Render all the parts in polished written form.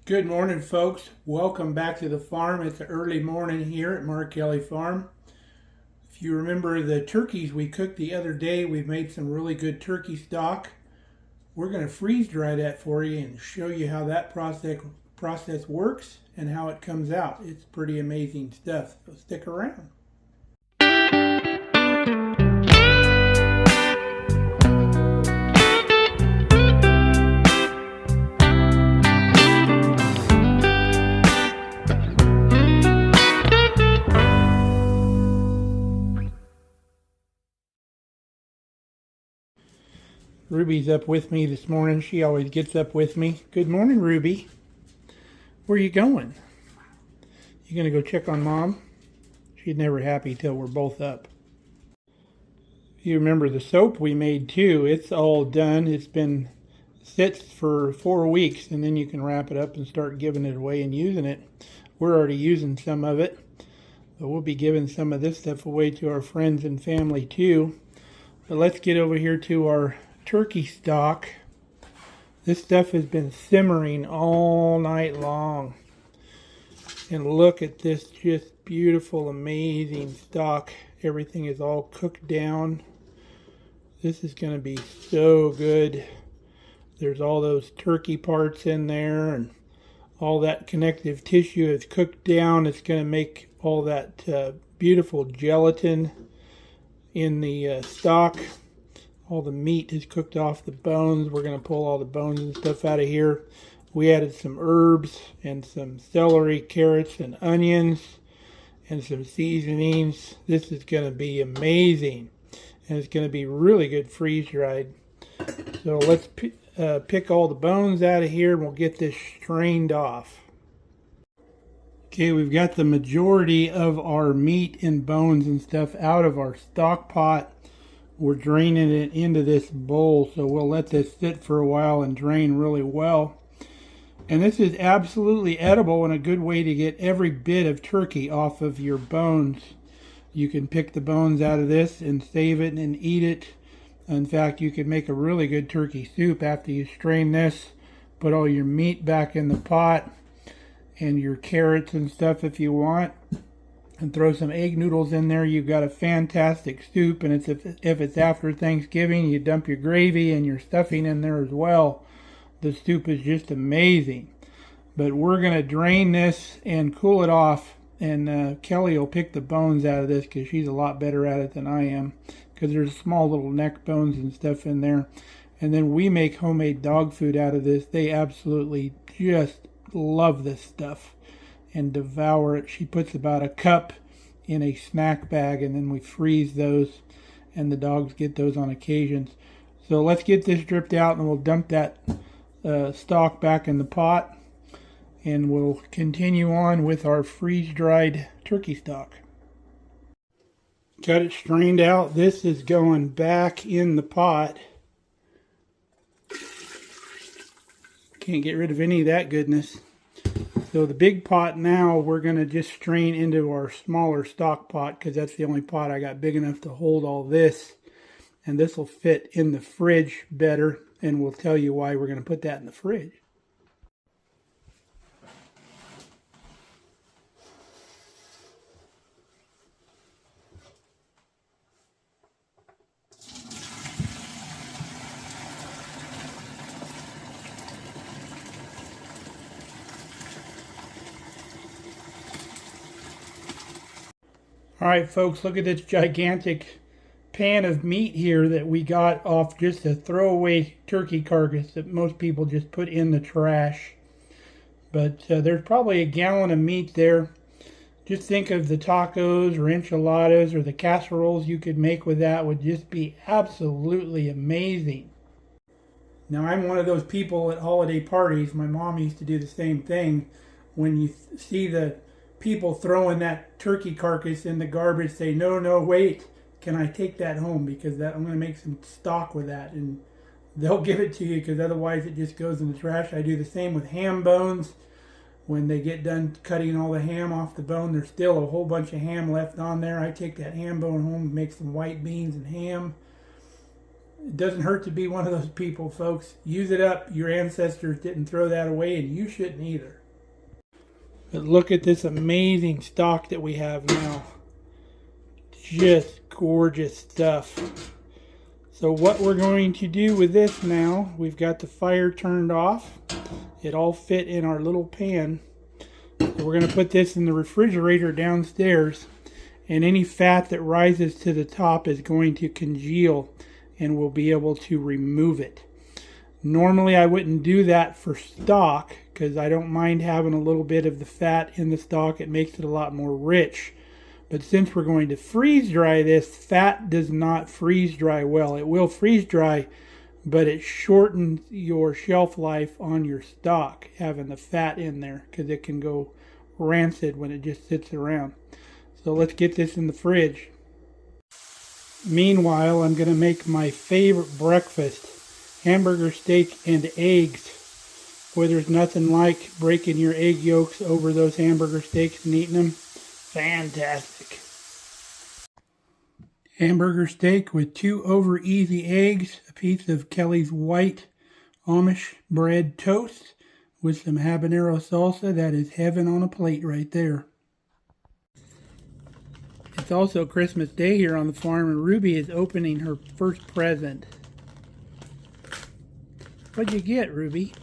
Good morning, folks. Welcome back to the farm. It's an early morning here at Markelly Farm. If you remember the turkeys we cooked the other day, we've made some really good turkey stock. We're going to freeze dry that for you and show you how that process works and how it comes out. It's pretty amazing stuff, so stick around. Ruby's up with me this morning. She always gets up with me. Good morning, Ruby. Where are you going? You gonna go check on Mom? She's never happy till we're both up. You remember the soap we made too. It's all done. It's been sits for 4 weeks, and then you can wrap it up and start giving it away and using it. We're already using some of it, but we'll be giving some of this stuff away to our friends and family too. But let's get over here to our turkey stock. This stuff has been simmering all night long. And look at this just beautiful, amazing stock. Everything is all cooked down. This is going to be so good. There's all those turkey parts in there, and all that connective tissue is cooked down. It's going to make all that beautiful gelatin in the stock. All the meat is cooked off the bones. We're going to pull all the bones and stuff out of here. We added some herbs and some celery, carrots, and onions, and some seasonings. This is going to be amazing, and it's going to be really good freeze-dried. So let's pick all the bones out of here, and we'll get this strained off. Okay, we've got the majority of our meat and bones and stuff out of our stock pot. We're draining it into this bowl, so we'll let this sit for a while and drain really well. And this is absolutely edible and a good way to get every bit of turkey off of your bones. You can pick the bones out of this and save it and eat it. In fact, you can make a really good turkey soup after you strain this. Put all your meat back in the pot and your carrots and stuff if you want. And throw some egg noodles in there. You've got a fantastic soup. And if it's after Thanksgiving, you dump your gravy and your stuffing in there as well. The soup is just amazing. But we're going to drain this and cool it off. And Kelly will pick the bones out of this because she's a lot better at it than I am. Because there's small little neck bones and stuff in there. And then we make homemade dog food out of this. They absolutely just love this stuff and devour it. She puts about a cup in a snack bag, and then we freeze those, and the dogs get those on occasions. So let's get this dripped out, and we'll dump that stock back in the pot, and we'll continue on with our freeze-dried turkey stock. Got it strained out. This is going back in the pot. Can't get rid of any of that goodness. So the big pot now, we're going to just strain into our smaller stock pot because that's the only pot I got big enough to hold all this. And this will fit in the fridge better, and we'll tell you why we're going to put that in the fridge. Alright folks, look at this gigantic pan of meat here that we got off just a throwaway turkey carcass that most people just put in the trash. But there's probably a gallon of meat there. Just think of the tacos or enchiladas or the casseroles you could make with that would just be absolutely amazing. Now I'm one of those people at holiday parties. My mom used to do the same thing. When you see the people throwing that turkey carcass in the garbage, say, no, wait, can I take that home? Because I'm going to make some stock with that. And they'll give it to you because otherwise it just goes in the trash. I do the same with ham bones. When they get done cutting all the ham off the bone, there's still a whole bunch of ham left on there. I take that ham bone home and make some white beans and ham. It doesn't hurt to be one of those people, folks. Use it up. Your ancestors didn't throw that away, and you shouldn't either. But look at this amazing stock that we have now. Just gorgeous stuff. So what we're going to do with this now, we've got the fire turned off. It all fit in our little pan. So we're going to put this in the refrigerator downstairs, and any fat that rises to the top is going to congeal, and we'll be able to remove it. Normally I wouldn't do that for stock because I don't mind having a little bit of the fat in the stock. It makes it a lot more rich. But since we're going to freeze dry this, fat does not freeze dry well. It will freeze dry, but it shortens your shelf life on your stock, having the fat in there, because it can go rancid when it just sits around. So let's get this in the fridge. Meanwhile, I'm going to make my favorite breakfast, hamburger steak and eggs. Boy, there's nothing like breaking your egg yolks over those hamburger steaks and eating them. Fantastic. Hamburger steak with 2 over easy eggs, a piece of Kelly's white Amish bread toast with some habanero salsa. That is heaven on a plate right there. It's also Christmas Day here on the farm, and Ruby is opening her first present. What'd you get, Ruby?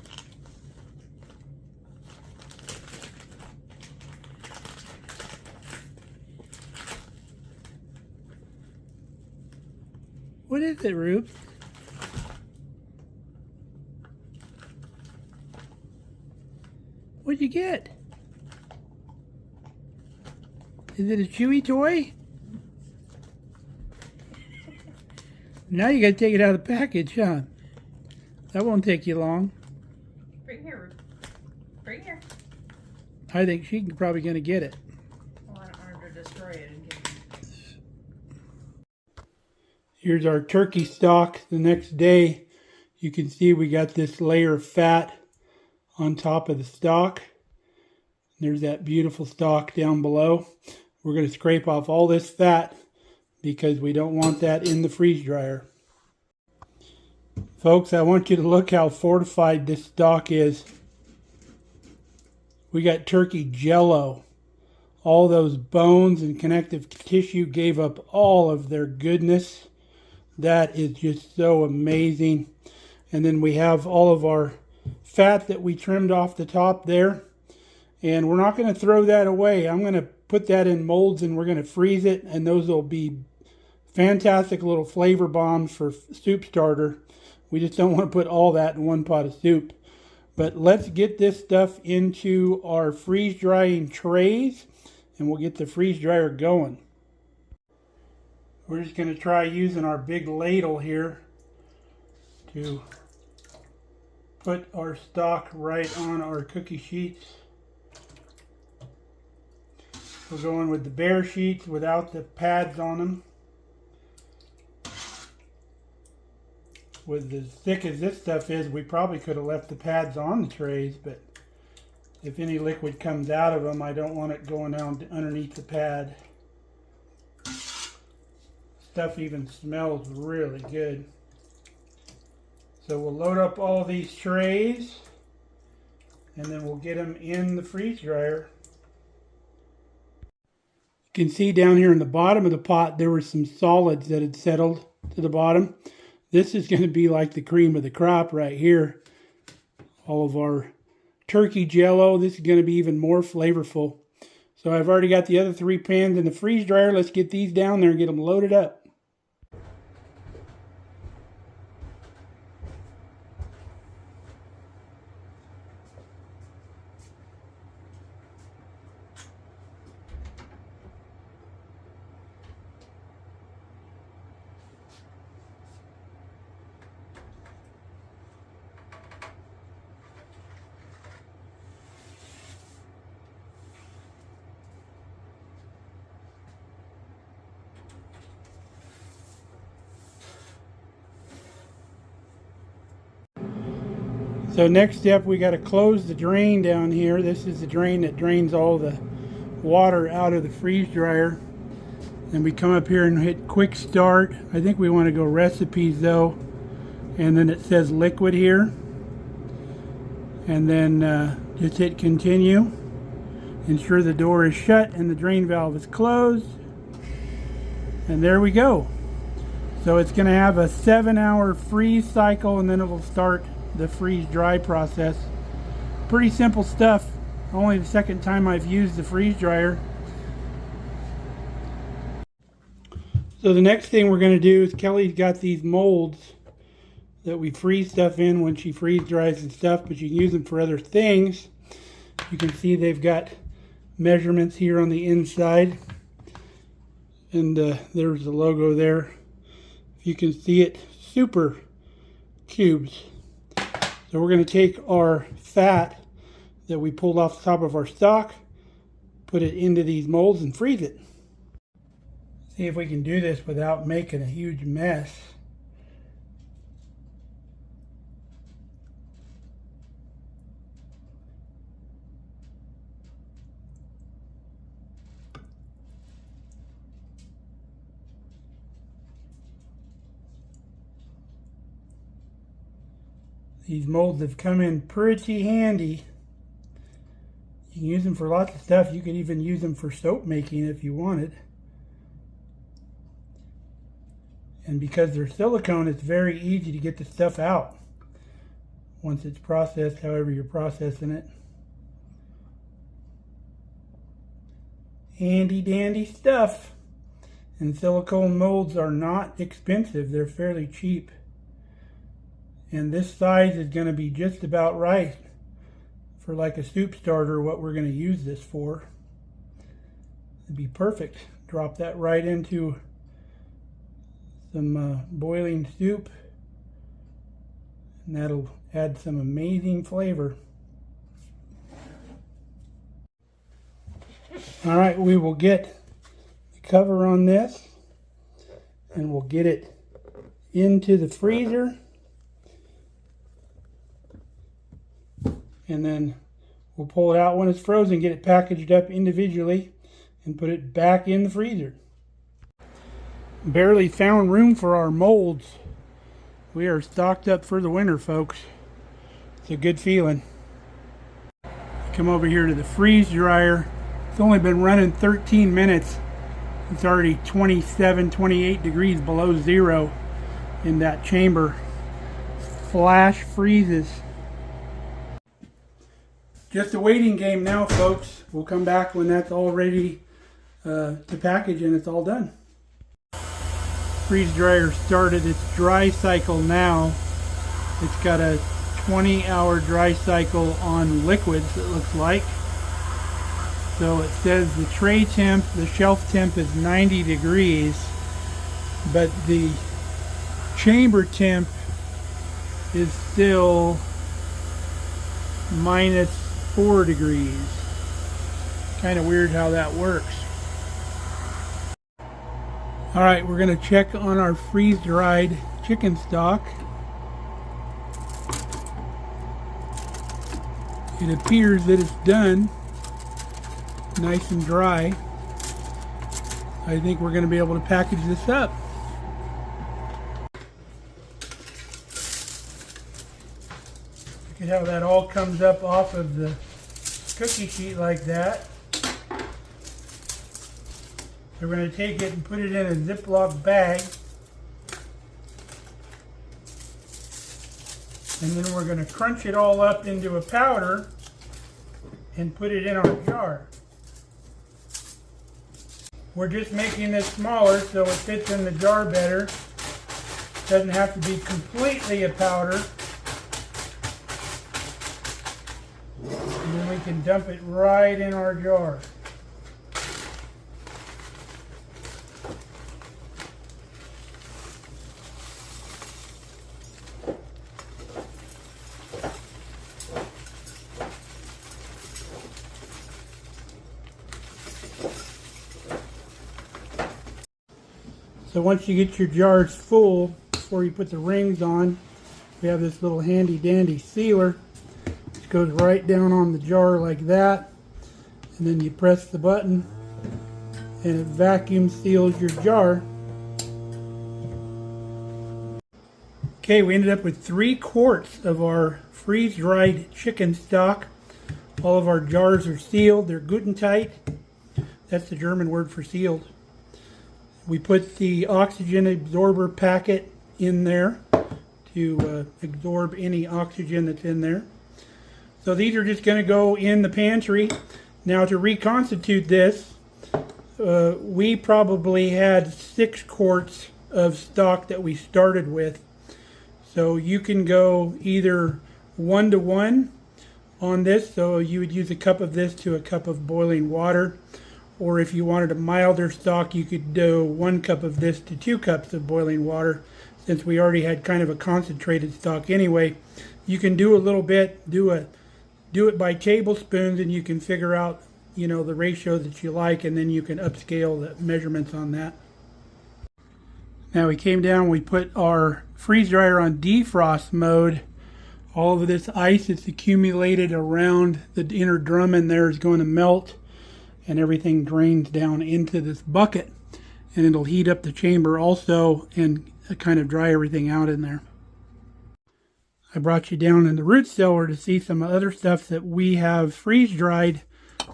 What is it, Rube? What'd you get? Is it a Chewy toy? Now you gotta take it out of the package, huh? That won't take you long. Bring here, Rube. Bring here. I think she's probably gonna get it. Well, I don't want her to destroy it and give it. Here's our turkey stock the next day. You can see we got this layer of fat on top of the stock. There's that beautiful stock down below. We're going to scrape off all this fat because we don't want that in the freeze dryer. Folks, I want you to look how fortified this stock is. We got turkey jello. All those bones and connective tissue gave up all of their goodness. That is just so amazing. And then we have all of our fat that we trimmed off the top there. And we're not going to throw that away. I'm going to put that in molds and we're going to freeze it. And those will be fantastic little flavor bombs for soup starter. We just don't want to put all that in one pot of soup. But let's get this stuff into our freeze drying trays and we'll get the freeze dryer going. We're just going to try using our big ladle here to put our stock right on our cookie sheets. We're going with the bare sheets without the pads on them. With as thick as this stuff is, we probably could have left the pads on the trays, but if any liquid comes out of them, I don't want it going down underneath the pad. Stuff even smells really good. So we'll load up all these trays and then we'll get them in the freeze dryer. You can see down here in the bottom of the pot there were some solids that had settled to the bottom. This is going to be like the cream of the crop right here. All of our turkey jello. This is going to be even more flavorful. So I've already got the other 3 pans in the freeze dryer. Let's get these down there and get them loaded up. So next step, we got to close the drain down here. This is the drain that drains all the water out of the freeze dryer. And we come up here and hit quick start. I think we want to go recipes though. and then it says liquid here, and then just hit continue. Ensure the door is shut and the drain valve is closed, and there we go. So it's going to have a 7-hour freeze cycle, and then it will start the freeze dry process. Pretty simple stuff. Only the second time I've used the freeze dryer. So the next thing we're going to do is Kelly's got these molds that we freeze stuff in when she freeze dries and stuff, but you can use them for other things. You can see they've got measurements here on the inside, and there's the logo there. If you can see it, super cubes. So we're going to take our fat that we pulled off the top of our stock, put it into these molds and freeze it. See if we can do this without making a huge mess. These molds have come in pretty handy. You can use them for lots of stuff. You could even use them for soap making if you wanted. And because they're silicone, it's very easy to get the stuff out once it's processed, however you're processing it. Handy dandy stuff. And silicone molds are not expensive. They're fairly cheap. And this size is going to be just about right for like a soup starter, what we're going to use this for. It'd be perfect. Drop that right into some boiling soup, and that'll add some amazing flavor. All right, we will get the cover on this, and we'll get it into the freezer, and then we'll pull it out when it's frozen, get it packaged up individually, and put it back in the freezer. Barely found room for our molds. We are stocked up for the winter, folks. It's a good feeling. Come over here to the freeze dryer. It's only been running 13 minutes. It's already 27, 28 degrees below zero in that chamber. Flash freezes. Just a waiting game now, folks. We'll come back when that's all ready to package and it's all done. Freeze dryer started its dry cycle now. It's got a 20-hour dry cycle on liquids, it looks like. So it says the tray temp, the shelf temp is 90 degrees, but the chamber temp is still -4 degrees. Kind of weird how that works. All right, we're going to check on our freeze-dried chicken stock. It appears that it's done, nice and dry. I think we're going to be able to package this up. Look at how that all comes up off of the cookie sheet like that. So we're going to take it and put it in a Ziploc bag. And then we're going to crunch it all up into a powder and put it in our jar. We're just making this smaller so it fits in the jar better. Doesn't have to be completely a powder. And then we can dump it right in our jar. So once you get your jars full, before you put the rings on, we have this little handy dandy sealer, which goes right down on the jar like that. And then you press the button and it vacuum seals your jar. Okay, we ended up with 3 quarts of our freeze-dried chicken stock. All of our jars are sealed. They're Gutentight. That's the German word for sealed. We put the oxygen absorber packet in there to absorb any oxygen that's in there. So these are just going to go in the pantry. Now to reconstitute this, we probably had 6 quarts of stock that we started with. So you can go either 1 to 1 on this, so you would use a cup of this to a cup of boiling water. Or if you wanted a milder stock, you could do 1 cup of this to 2 cups of boiling water. Since we already had kind of a concentrated stock anyway, you can do a little bit, do it by tablespoons, and you can figure out, you know, the ratio that you like, and then you can upscale the measurements on that. Now we came down, we put our freeze dryer on defrost mode. All of this ice that's accumulated around the inner drum in there is going to melt, and everything drains down into this bucket, and it'll heat up the chamber also and kind of dry everything out in there. I brought you down in the root cellar to see some other stuff that we have freeze dried.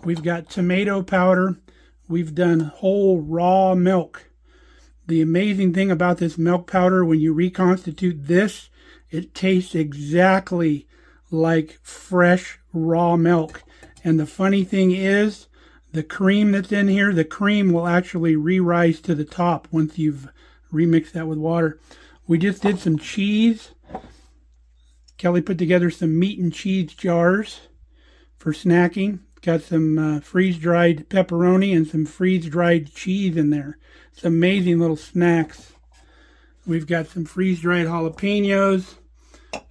We've got tomato powder. We've done whole raw milk. The amazing thing about this milk powder, when you reconstitute this, it tastes exactly like fresh raw milk. And the funny thing is, the cream that's in here, the cream will actually re-rise to the top once you've remixed that with water. We just did some cheese. Kelly put together some meat and cheese jars for snacking. Got some freeze-dried pepperoni and some freeze-dried cheese in there. It's amazing little snacks. We've got some freeze-dried jalapenos.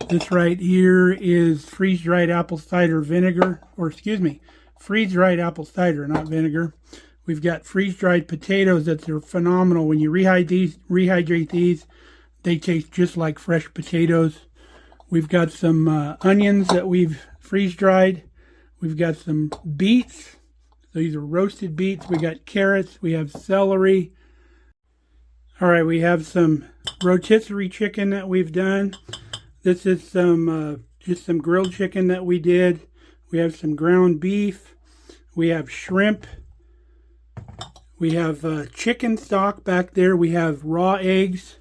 This right here is freeze-dried apple cider vinegar, or excuse me, freeze-dried apple cider, not vinegar. We've got freeze-dried potatoes that are phenomenal. When you rehydrate these, they taste just like fresh potatoes. We've got some onions that we've freeze-dried. We've got some beets. So these are roasted beets. We got carrots. We have celery. All right, we have some rotisserie chicken that we've done. This is some just some grilled chicken that we did. We have some ground beef. We have shrimp. We have chicken stock back there. We have raw eggs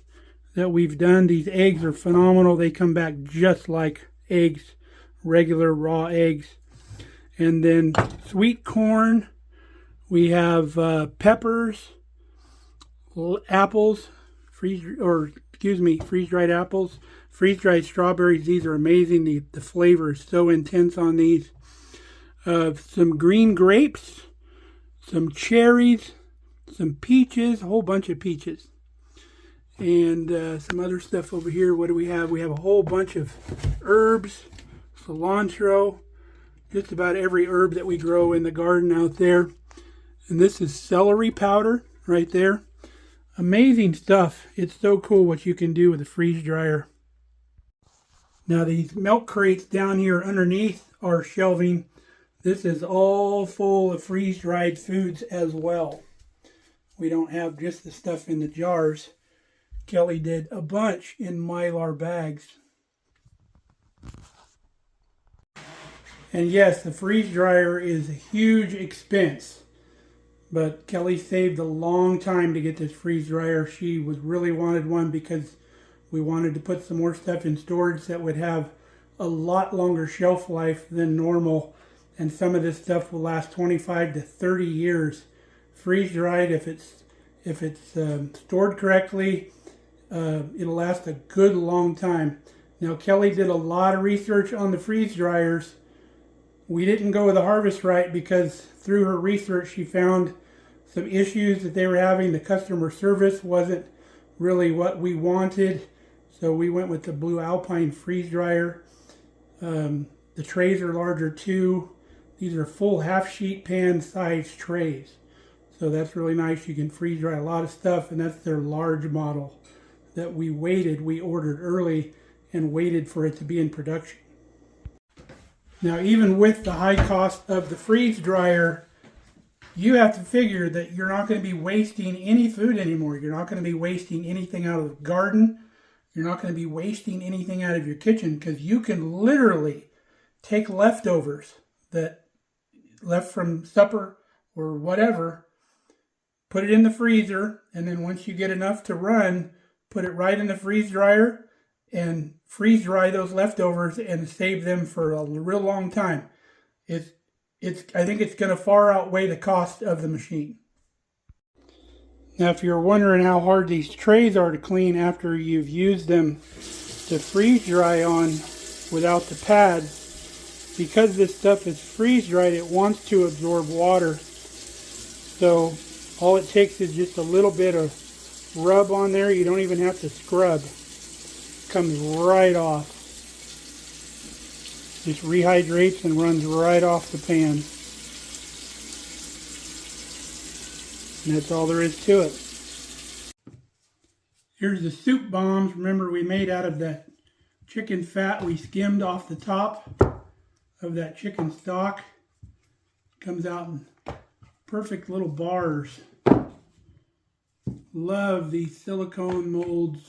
that we've done. These eggs are phenomenal. They come back just like eggs, regular raw eggs. And then sweet corn. We have peppers, apples, freeze-dried apples, freeze-dried strawberries. These are amazing. The flavor is so intense on these. Some green grapes, some cherries, some peaches, a whole bunch of peaches. And some other stuff over here. What do we have? We have a whole bunch of herbs, cilantro, just about every herb that we grow in the garden out there. And this is celery powder right there. Amazing stuff. It's so cool what you can do with a freeze dryer. Now these milk crates down here underneath our shelving, this is all full of freeze-dried foods as well. We don't have just the stuff in the jars. Kelly did a bunch in Mylar bags. And yes, the freeze dryer is a huge expense, but Kelly saved a long time to get this freeze dryer. She really wanted one because we wanted to put some more stuff in storage that would have a lot longer shelf life than normal, and some of this stuff will last 25 to 30 years. Freeze dried, if it's stored correctly, it'll last a good long time. Now Kelly did a lot of research on the freeze dryers. We didn't go with the Harvest Right because through her research she found some issues that they were having. The customer service wasn't really what we wanted, so we went with the Blue Alpine Freeze Dryer. The trays are larger too. These are full half sheet pan size trays, so that's really nice. You can freeze dry a lot of stuff, and that's their large model that we ordered early and waited for it to be in production. Now, even with the high cost of the freeze dryer, you have to figure that you're not going to be wasting any food anymore. You're not going to be wasting anything out of the garden. You're not going to be wasting anything out of your kitchen, because you can literally take leftovers that left from supper or whatever, put it in the freezer, and then once you get enough to run, put it right in the freeze dryer and freeze dry those leftovers and save them for a real long time. I think it's going to far outweigh the cost of the machine. Now, if you're wondering how hard these trays are to clean after you've used them to freeze dry on without the pads, because this stuff is freeze dried, it wants to absorb water. So all it takes is just a little bit of rub on there. You don't even have to scrub. It comes right off. Just rehydrates and runs right off the pan. And that's all there is to it. Here's the soup bombs. Remember, we made out of that chicken fat we skimmed off the top of that chicken stock. Comes out in perfect little bars. Love these silicone molds.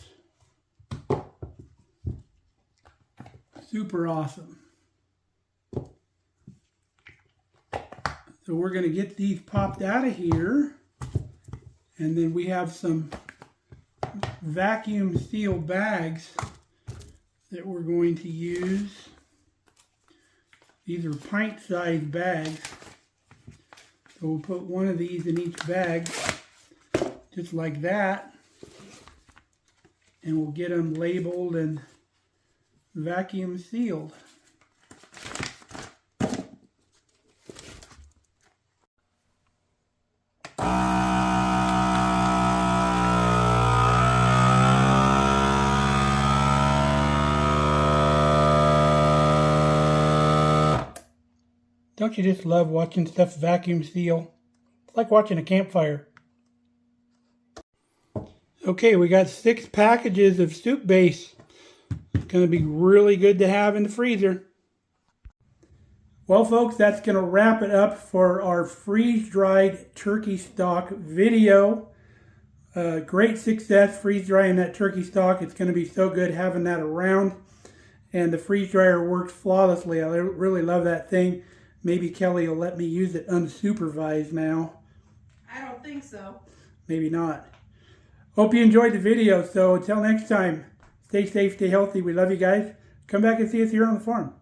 Super awesome. So we're going to get these popped out of here. And then we have some vacuum seal bags that we're going to use. These are pint-sized bags. So we'll put one of these in each bag, just like that. And we'll get them labeled and vacuum sealed. Don't you just love watching stuff vacuum seal? It's like watching a campfire. Okay, we got 6 packages of soup base. It's going to be really good to have in the freezer. Well, folks, that's going to wrap it up for our freeze-dried turkey stock video. Great success freeze-drying that turkey stock. It's going to be so good having that around. And the freeze dryer works flawlessly. I really love that thing. Maybe Kelly will let me use it unsupervised now. I don't think so. Maybe not. Hope you enjoyed the video. So until next time, stay safe, stay healthy. We love you guys. Come back and see us here on the farm.